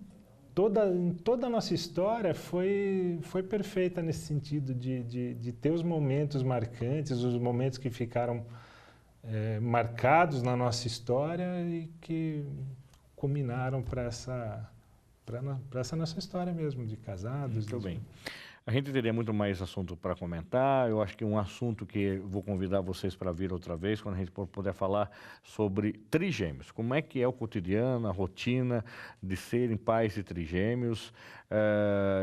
toda a nossa história foi perfeita nesse sentido de ter os momentos marcantes, os momentos que ficaram marcados na nossa história e que culminaram para essa nossa história mesmo, de casados. Muito bem. A gente teria muito mais assunto para comentar. Eu acho que um assunto que vou convidar vocês para vir outra vez, quando a gente puder falar sobre trigêmeos. Como é que é o cotidiano, a rotina de serem pais de trigêmeos.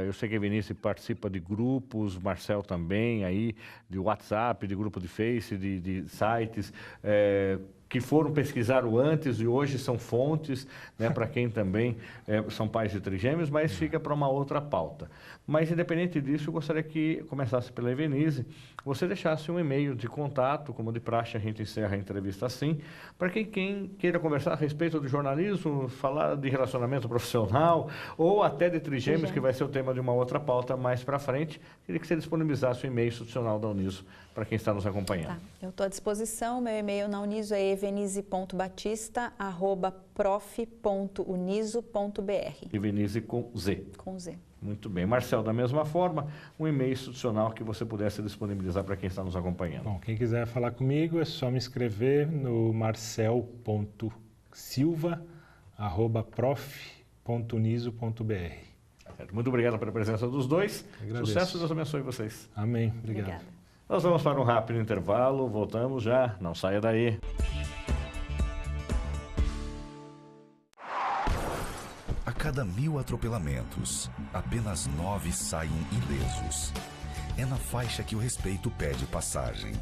Eu sei que a Vinícius participa de grupos, Marcel também, aí, de WhatsApp, de grupo de Face, de sites, que foram pesquisar o antes e hoje são fontes, né, para quem também são pais de trigêmeos, mas fica para uma outra pauta. Mas, independente disso, eu gostaria que começasse pela Evenise, você deixasse um e-mail de contato, como de praxe a gente encerra a entrevista assim, para quem queira conversar a respeito do jornalismo, falar de relacionamento profissional ou até de trigêmeos, que vai ser o tema de uma outra pauta mais para frente. Queria que você disponibilizasse o e-mail institucional da Uniso para quem está nos acompanhando. Tá. Eu estou à disposição, meu e-mail na Uniso é evenise.batista@prof.uniso.br. Evenise com Z. Com Z. Muito bem. Marcel, da mesma forma, um e-mail institucional que você pudesse disponibilizar para quem está nos acompanhando. Bom, quem quiser falar comigo é só me escrever no marcel.silva@prof.uniso.br. Muito obrigado pela presença dos dois. Agradeço. Sucesso e Deus abençoe vocês. Amém. Obrigado. Obrigada. Nós vamos para um rápido intervalo, voltamos já, não saia daí. A cada 1000 atropelamentos, apenas 9 saem ilesos. É na faixa que o respeito pede passagem.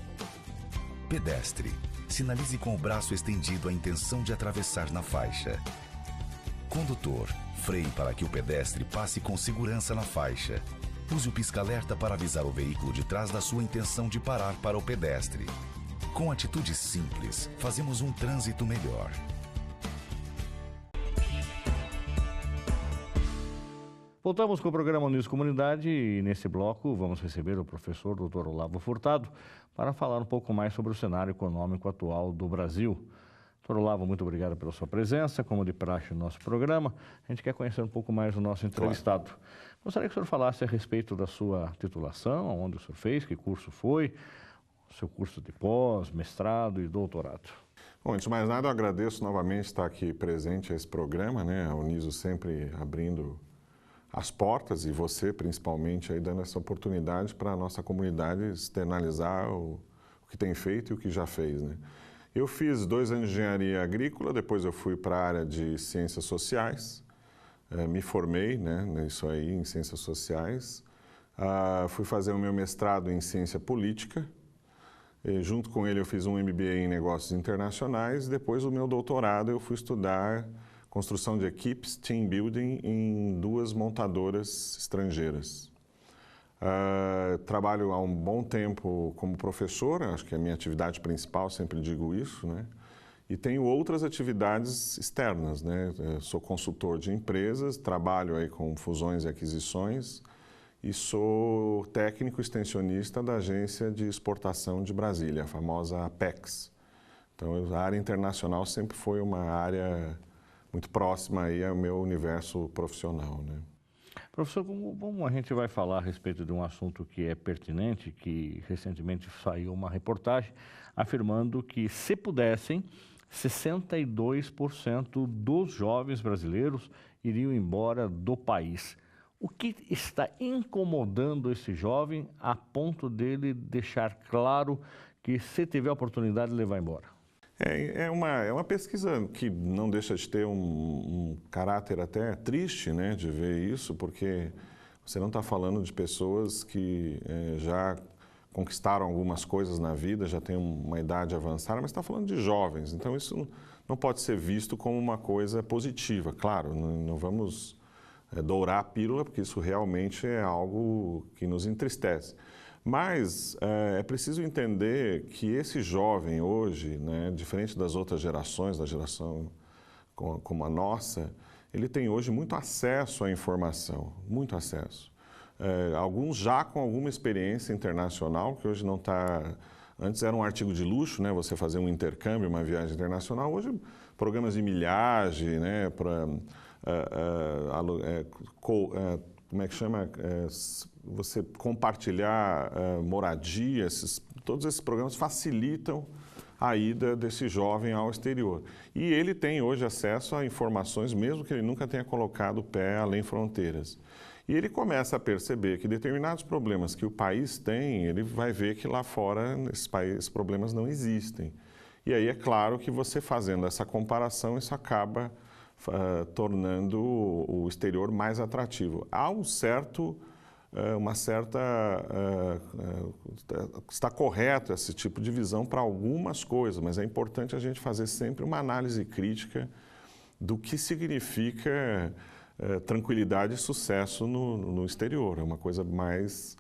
Pedestre, sinalize com o braço estendido a intenção de atravessar na faixa. Condutor, freie para que o pedestre passe com segurança na faixa. Use o pisca-alerta para avisar o veículo de trás da sua intenção de parar para o pedestre. Com atitudes simples, fazemos um trânsito melhor. Voltamos com o programa Uniso Comunidade e nesse bloco vamos receber o professor Dr. Olavo Furtado para falar um pouco mais sobre o cenário econômico atual do Brasil. Doutor Olavo, muito obrigado pela sua presença, como de praxe no nosso programa. A gente quer conhecer um pouco mais o nosso entrevistado. Claro. Gostaria que o senhor falasse a respeito da sua titulação, onde o senhor fez, que curso foi, o seu curso de pós, mestrado e doutorado. Bom, antes de mais nada, eu agradeço novamente estar aqui presente a esse programa, né? A Uniso sempre abrindo as portas e você, principalmente, aí dando essa oportunidade para a nossa comunidade externalizar o que tem feito e o que já fez, né? Eu fiz 2 anos de engenharia agrícola, depois eu fui para a área de ciências sociais, me formei, né, nisso aí, em ciências sociais, fui fazer o meu mestrado em ciência política, e junto com ele eu fiz um MBA em negócios internacionais, e depois o meu doutorado eu fui estudar construção de equipes, team building, em 2 montadoras estrangeiras. Trabalho há um bom tempo como professor, acho que é a minha atividade principal, sempre digo isso, né? E tenho outras atividades externas, né? Sou consultor de empresas, trabalho aí com fusões e aquisições e sou técnico extensionista da Agência de Exportação de Brasília, a famosa Apex. Então, a área internacional sempre foi uma área muito próxima aí ao meu universo profissional, né? Professor, como a gente vai falar a respeito de um assunto que é pertinente, que recentemente saiu uma reportagem afirmando que, se pudessem, 62% dos jovens brasileiros iriam embora do país. O que está incomodando esse jovem a ponto dele deixar claro que, se tiver a oportunidade, ele vai embora? É uma pesquisa que não deixa de ter um caráter até triste, né, de ver isso, porque você não está falando de pessoas que já conquistaram algumas coisas na vida, já têm uma idade avançada, mas está falando de jovens. Então, isso não pode ser visto como uma coisa positiva. Claro, não vamos dourar a pílula, porque isso realmente é algo que nos entristece. Mas é preciso entender que esse jovem hoje, né, diferente das outras gerações, da geração como a nossa, ele tem hoje muito acesso à informação, muito acesso. Alguns já com alguma experiência internacional, que hoje não está... Antes era um artigo de luxo, né, você fazer um intercâmbio, uma viagem internacional. Hoje, programas de milhagem, né, como é que chama? Você compartilhar moradia, todos esses programas facilitam a ida desse jovem ao exterior. E ele tem hoje acesso a informações, mesmo que ele nunca tenha colocado o pé além fronteiras. E ele começa a perceber que determinados problemas que o país tem, ele vai ver que lá fora esses problemas não existem. E aí é claro que você fazendo essa comparação, isso acaba tornando o exterior mais atrativo. Há está correto esse tipo de visão para algumas coisas, mas é importante a gente fazer sempre uma análise crítica do que significa tranquilidade e sucesso no exterior. É uma coisa mais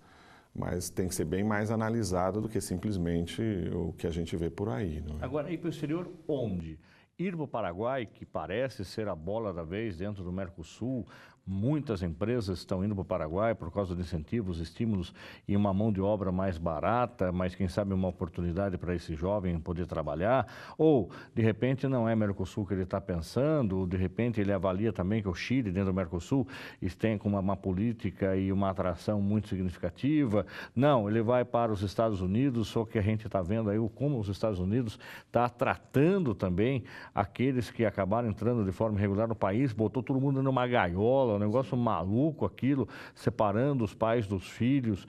tem que ser bem mais analisada do que simplesmente o que a gente vê por aí. Não é? Agora, ir para o exterior onde? Ir para o Paraguai, que parece ser a bola da vez dentro do Mercosul, muitas empresas estão indo para o Paraguai por causa de incentivos, estímulos e uma mão de obra mais barata, mas quem sabe uma oportunidade para esse jovem poder trabalhar, ou de repente não é Mercosul que ele está pensando, ou de repente ele avalia também que o Chile dentro do Mercosul tem com uma política e uma atração muito significativa. Não, ele vai para os Estados Unidos, só que a gente está vendo aí como os Estados Unidos está tratando também aqueles que acabaram entrando de forma irregular no país, botou todo mundo numa gaiola, um negócio maluco aquilo, separando os pais dos filhos,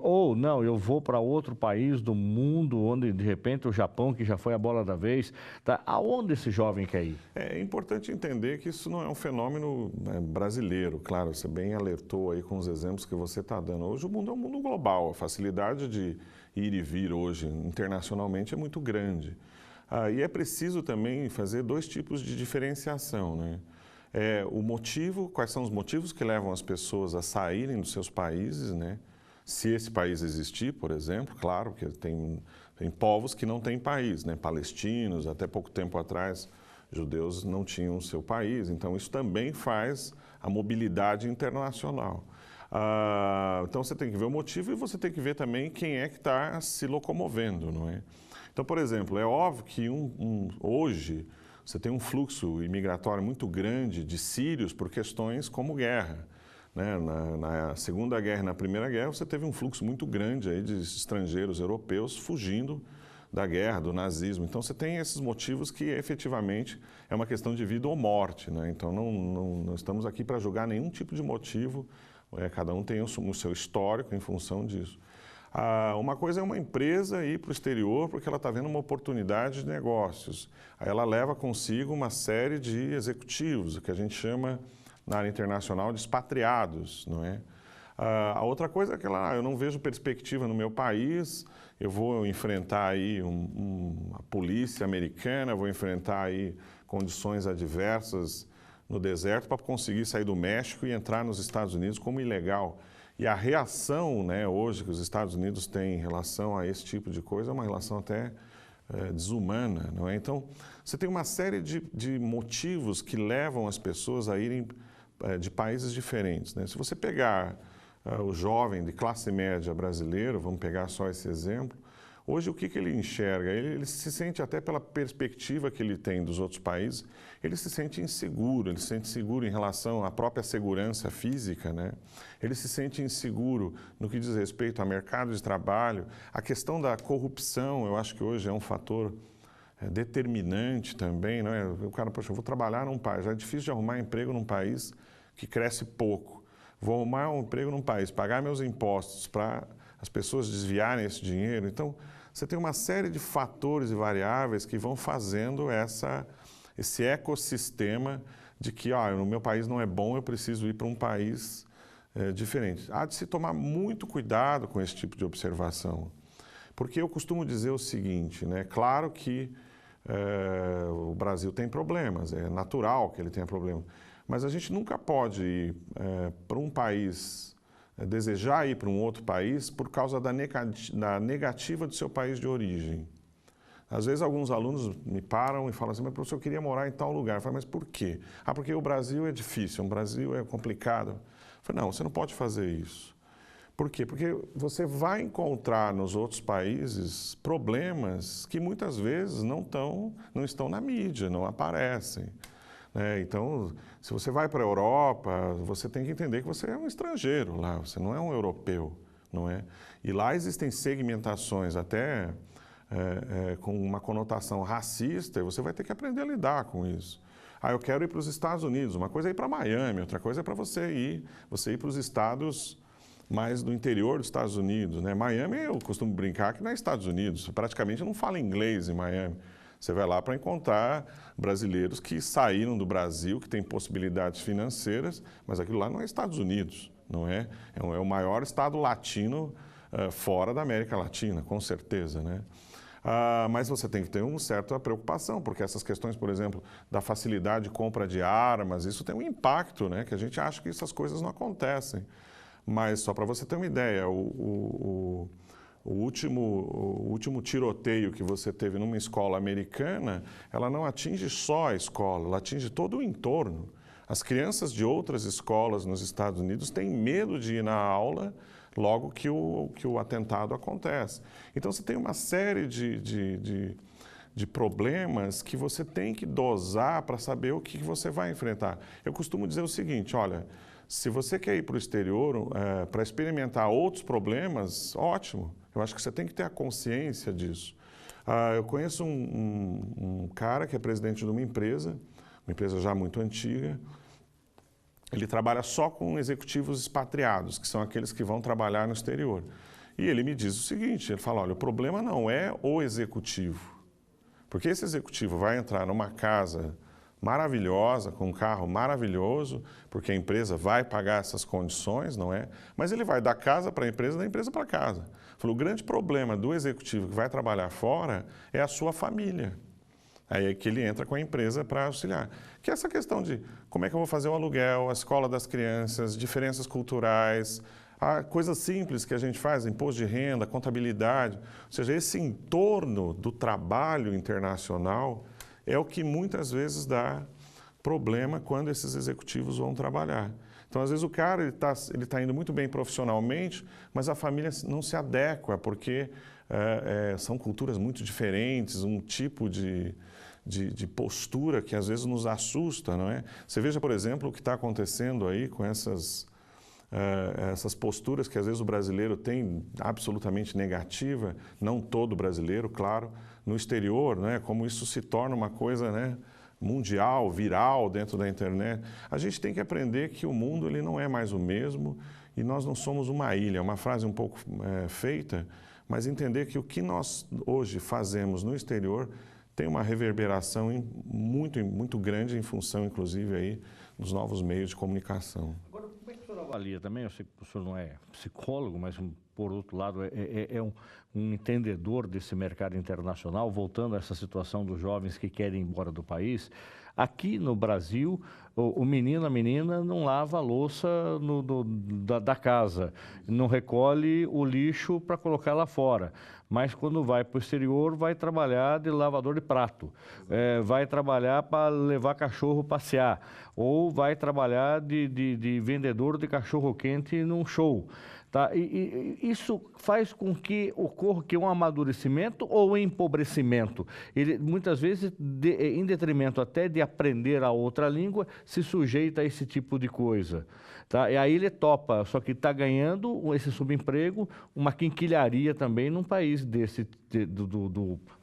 ou não, eu vou para outro país do mundo, onde de repente o Japão, que já foi a bola da vez, tá? Aonde esse jovem quer ir? É importante entender que isso não é um fenômeno brasileiro, claro, você bem alertou aí com os exemplos que você está dando. Hoje o mundo é um mundo global, a facilidade de ir e vir hoje internacionalmente é muito grande. E é preciso também fazer 2 tipos de diferenciação, né? Quais são os motivos que levam as pessoas a saírem dos seus países, né? Se esse país existir, por exemplo, claro que tem povos que não têm país, né? Palestinos, até pouco tempo atrás, judeus não tinham seu país, então isso também faz a mobilidade internacional. Então você tem que ver o motivo e você tem que ver também quem é que está se locomovendo, não é? Então, por exemplo, é óbvio que hoje você tem um fluxo imigratório muito grande de sírios por questões como guerra, né? Na Segunda Guerra e na Primeira Guerra você teve um fluxo muito grande aí de estrangeiros europeus fugindo da guerra, do nazismo. Então você tem esses motivos que efetivamente é uma questão de vida ou morte, né? Então não estamos aqui para julgar nenhum tipo de motivo, cada um tem o seu histórico em função disso. Uma coisa é uma empresa ir para o exterior porque ela está vendo uma oportunidade de negócios. Aí ela leva consigo uma série de executivos, o que a gente chama na área internacional de expatriados, não é? A outra coisa é que eu não vejo perspectiva no meu país, eu vou enfrentar aí a polícia americana, vou enfrentar aí condições adversas no deserto para conseguir sair do México e entrar nos Estados Unidos como ilegal. E a reação, né, hoje que os Estados Unidos têm em relação a esse tipo de coisa é uma relação até desumana, não é? Então, você tem uma série de motivos que levam as pessoas a irem de países diferentes, né? Se você pegar o jovem de classe média brasileiro, vamos pegar só esse exemplo, hoje o que ele enxerga? Ele se sente, até pela perspectiva que ele tem dos outros países, ele se sente inseguro, ele se sente seguro em relação à própria segurança física, né? Ele se sente inseguro no que diz respeito ao mercado de trabalho, a questão da corrupção, eu acho que hoje é um fator determinante também, não é? O cara, poxa, eu vou trabalhar num país, já é difícil de arrumar emprego num país que cresce pouco. Vou arrumar um emprego num país, pagar meus impostos para as pessoas desviarem esse dinheiro. Então, você tem uma série de fatores e variáveis que vão fazendo esse ecossistema de que, no meu país não é bom, eu preciso ir para um país diferente. Há de se tomar muito cuidado com esse tipo de observação, porque eu costumo dizer o seguinte, né? Claro que o Brasil tem problemas, é natural que ele tenha problemas, mas a gente nunca pode ir para um país, desejar ir para um outro país por causa da negativa do seu país de origem. Às vezes alguns alunos me param e falam assim, mas professor, eu queria morar em tal lugar. Eu falo, mas por quê? Porque o Brasil é difícil, o Brasil é complicado. Eu falo, não, você não pode fazer isso. Por quê? Porque você vai encontrar nos outros países problemas que muitas vezes não estão na mídia, não aparecem. Então, se você vai para a Europa, você tem que entender que você é um estrangeiro lá, você não é um europeu, não é? E lá existem segmentações até com uma conotação racista, e você vai ter que aprender a lidar com isso. Eu quero ir para os Estados Unidos, uma coisa é ir para Miami, outra coisa é para você ir para os estados mais do interior dos Estados Unidos, né? Miami, eu costumo brincar que não é Estados Unidos, você praticamente não fala inglês em Miami. Você vai lá para encontrar brasileiros que saíram do Brasil, que têm possibilidades financeiras, mas aquilo lá não é Estados Unidos, não é? É o maior estado latino fora da América Latina, com certeza, né? Mas você tem que ter uma certa preocupação, porque essas questões, por exemplo, da facilidade de compra de armas, isso tem um impacto, né? Que a gente acha que essas coisas não acontecem. Mas só para você ter uma ideia, o último tiroteio que você teve numa escola americana, ela não atinge só a escola, ela atinge todo o entorno. As crianças de outras escolas nos Estados Unidos têm medo de ir na aula logo que o atentado acontece. Então você tem uma série de problemas que você tem que dosar para saber o que você vai enfrentar. Eu costumo dizer o seguinte, olha, se você quer ir para o exterior para experimentar outros problemas, ótimo. Eu acho que você tem que ter a consciência disso. Eu conheço um cara que é presidente de uma empresa já muito antiga. Ele trabalha só com executivos expatriados, que são aqueles que vão trabalhar no exterior. E ele me diz o seguinte, ele fala, olha, o problema não é o executivo, porque esse executivo vai entrar numa casa maravilhosa, com um carro maravilhoso, porque a empresa vai pagar essas condições, não é? Mas ele vai da casa para a empresa, da empresa para casa. Falou, o grande problema do executivo que vai trabalhar fora é a sua família. Aí é que ele entra com a empresa para auxiliar. Que é essa questão de como é que eu vou fazer o aluguel, a escola das crianças, diferenças culturais, coisas simples que a gente faz, imposto de renda, contabilidade. Ou seja, esse entorno do trabalho internacional é o que muitas vezes dá problema quando esses executivos vão trabalhar. Então, às vezes, o cara ele tá indo muito bem profissionalmente, mas a família não se adequa, porque são culturas muito diferentes, um tipo de postura que às vezes nos assusta, não é? Você veja, por exemplo, o que está acontecendo aí com essas posturas que às vezes o brasileiro tem absolutamente negativa, não todo brasileiro, claro, no exterior, né? Como isso se torna uma coisa, né, mundial, viral dentro da internet. A gente tem que aprender que o mundo ele não é mais o mesmo e nós não somos uma ilha. É uma frase um pouco feita, mas entender que o que nós hoje fazemos no exterior tem uma reverberação muito grande em função, inclusive, aí, dos novos meios de comunicação. Agora, como é que o senhor avalia também? Eu sei que o senhor não é psicólogo, mas, por outro lado, é um entendedor desse mercado internacional, voltando a essa situação dos jovens que querem ir embora do país. Aqui no Brasil, o menino, a menina não lava a louça da casa, não recolhe o lixo para colocar lá fora. Mas quando vai para o exterior, vai trabalhar de lavador de prato, vai trabalhar para levar cachorro passear, ou vai trabalhar de vendedor de cachorro-quente num show. Tá? E isso faz com que ocorra um amadurecimento ou um empobrecimento. Ele, muitas vezes, em detrimento até de aprender a outra língua, se sujeita a esse tipo de coisa. Tá? E aí ele topa, só que está ganhando esse subemprego, uma quinquilharia também num país desse,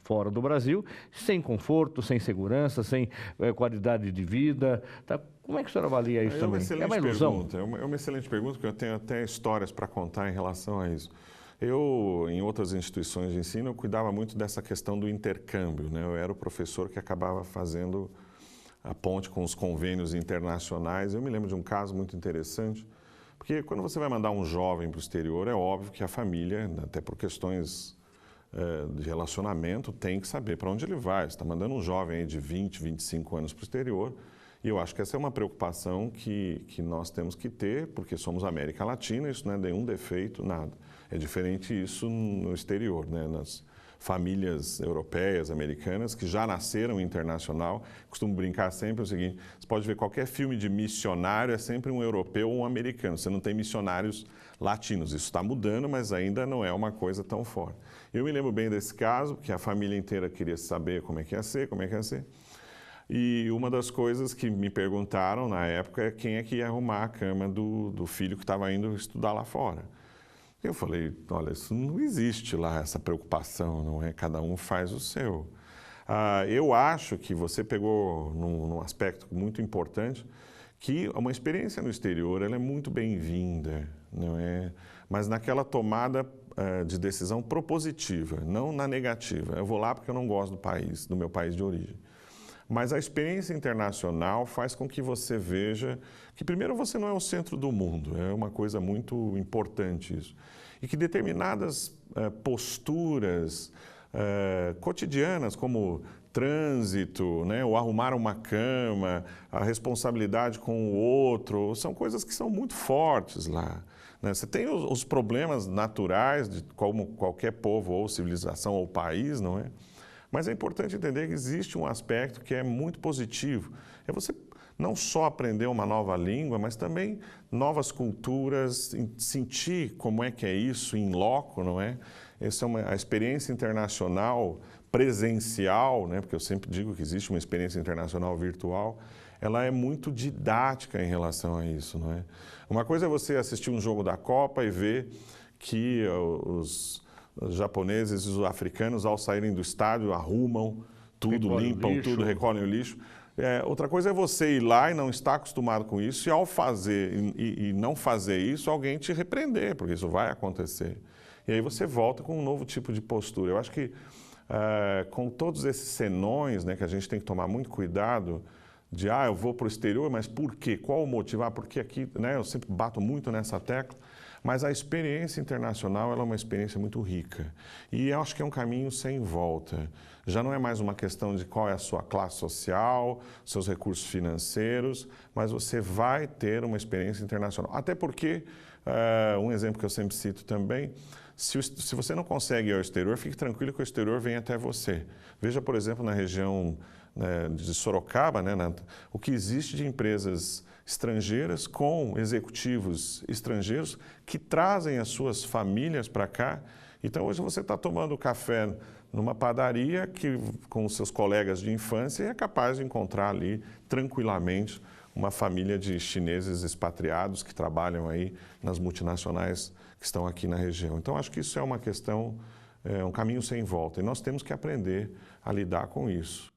fora do Brasil, sem conforto, sem segurança, sem qualidade de vida. Tá? Como é que o senhor avalia isso também? É uma ilusão? Pergunta, é uma excelente pergunta, porque eu tenho até histórias para contar em relação a isso. Eu, em outras instituições de ensino, eu cuidava muito dessa questão do intercâmbio, né? Eu era o professor que acabava fazendo a ponte com os convênios internacionais. Eu me lembro de um caso muito interessante, porque quando você vai mandar um jovem para o exterior, é óbvio que a família, até por questões de relacionamento, tem que saber para onde ele vai. Você está mandando um jovem aí de 20, 25 anos para o exterior, e eu acho que essa é uma preocupação que nós temos que ter, porque somos América Latina, isso não é nenhum defeito, nada. É diferente isso no exterior, né? Nas famílias europeias, americanas, que já nasceram internacional. Costumo brincar sempre o seguinte: você pode ver qualquer filme de missionário, é sempre um europeu ou um americano. Você não tem missionários latinos. Isso está mudando, mas ainda não é uma coisa tão forte. Eu me lembro bem desse caso, que a família inteira queria saber como é que ia ser. E uma das coisas que me perguntaram na época é quem é que ia arrumar a cama do filho que estava indo estudar lá fora. Eu falei, olha, isso não existe lá, essa preocupação, não é? Cada um faz o seu. Eu acho que você pegou num aspecto muito importante, que uma experiência no exterior ela é muito bem-vinda, não é? Mas naquela tomada de decisão propositiva, não na negativa. Eu vou lá porque eu não gosto do meu país de origem. Mas a experiência internacional faz com que você veja que, primeiro, você não é o centro do mundo, é uma coisa muito importante isso. E que determinadas posturas cotidianas, como trânsito, né, ou arrumar uma cama, a responsabilidade com o outro, são coisas que são muito fortes lá. Né? Você tem os problemas naturais de como qualquer povo ou civilização ou país, não é? Mas é importante entender que existe um aspecto que é muito positivo. É você não só aprender uma nova língua, mas também novas culturas, sentir como é que é isso in loco, não é? Essa é a experiência internacional presencial, né? Porque eu sempre digo que existe uma experiência internacional virtual, ela é muito didática em relação a isso, não é? Uma coisa é você assistir um jogo da Copa e ver que os japoneses e os africanos, ao saírem do estádio, arrumam tudo, limpam tudo, recolhem o lixo. Outra coisa é você ir lá e não estar acostumado com isso, e ao fazer e não fazer isso, alguém te repreender, porque isso vai acontecer. E aí você volta com um novo tipo de postura. Eu acho que com todos esses senões, né, que a gente tem que tomar muito cuidado, de eu vou para o exterior, mas por quê? Qual o motivo? Porque aqui, né, eu sempre bato muito nessa tecla. Mas a experiência internacional ela é uma experiência muito rica. E eu acho que é um caminho sem volta. Já não é mais uma questão de qual é a sua classe social, seus recursos financeiros, mas você vai ter uma experiência internacional. Até porque, um exemplo que eu sempre cito também, se você não consegue ir ao exterior, fique tranquilo que o exterior vem até você. Veja, por exemplo, na região de Sorocaba, né, o que existe de empresas estrangeiras com executivos estrangeiros que trazem as suas famílias para cá. Então, hoje você está tomando café numa padaria com os seus colegas de infância e é capaz de encontrar ali tranquilamente uma família de chineses expatriados que trabalham aí nas multinacionais que estão aqui na região. Então, acho que isso é uma questão, um caminho sem volta e nós temos que aprender a lidar com isso.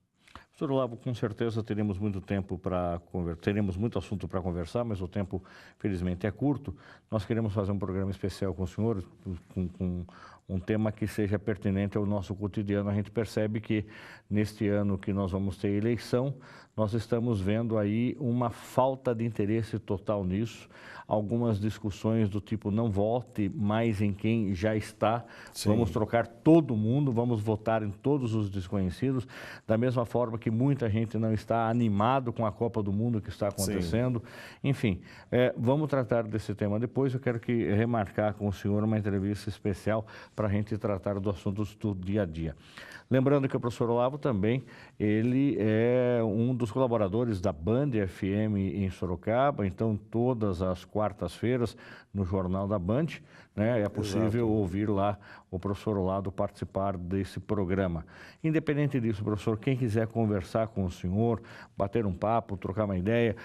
Professor Olavo, com certeza teremos muito tempo para conversar, teremos muito assunto para conversar, mas o tempo, felizmente, é curto. Nós queremos fazer um programa especial com o senhor, com um tema que seja pertinente ao nosso cotidiano. A gente percebe que, neste ano que nós vamos ter eleição, nós estamos vendo aí uma falta de interesse total nisso. Algumas discussões do tipo, não vote mais em quem já está, Sim. Vamos trocar todo mundo, vamos votar em todos os desconhecidos, da mesma forma que muita gente não está animado com a Copa do Mundo que está acontecendo. Sim. Enfim, vamos tratar desse tema depois. Eu quero remarcar com o senhor uma entrevista especial para a gente tratar dos assuntos do dia a dia. Lembrando que o professor Olavo também, ele é um dos colaboradores da Band FM em Sorocaba, então todas as quartas-feiras no Jornal da Band, né, é possível Exato. Ouvir lá o professor Olavo participar desse programa. Independente disso, professor, quem quiser conversar com o senhor, bater um papo, trocar uma ideia,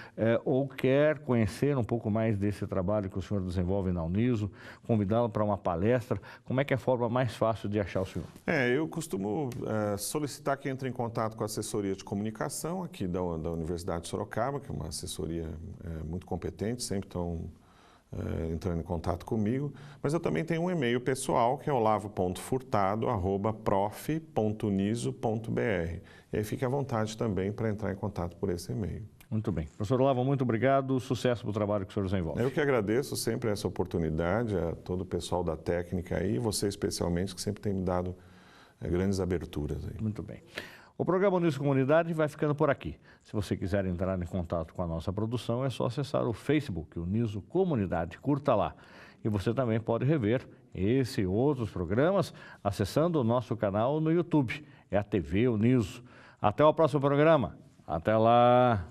ou quer conhecer um pouco mais desse trabalho que o senhor desenvolve na Uniso, convidá-lo para uma palestra, como é que é a forma mais fácil de achar o senhor? Eu costumo solicitar que entre em contato com a assessoria de comunicação aqui da Universidade de Sorocaba, que é uma assessoria muito competente, sempre estão entrando em contato comigo, mas eu também tenho um e-mail pessoal que é olavo.furtado@prof.uniso.br. E aí fique à vontade também para entrar em contato por esse e-mail. Muito bem. Professor Olavo, muito obrigado. Sucesso para o trabalho que o senhor desenvolve. Eu que agradeço sempre essa oportunidade, a todo o pessoal da técnica aí, e você especialmente, que sempre tem me dado grandes aberturas aí. Muito bem. O programa Uniso Comunidade vai ficando por aqui. Se você quiser entrar em contato com a nossa produção, é só acessar o Facebook, Uniso Comunidade, curta lá. E você também pode rever esse e outros programas acessando o nosso canal no YouTube, é a TV Uniso. Até o próximo programa. Até lá!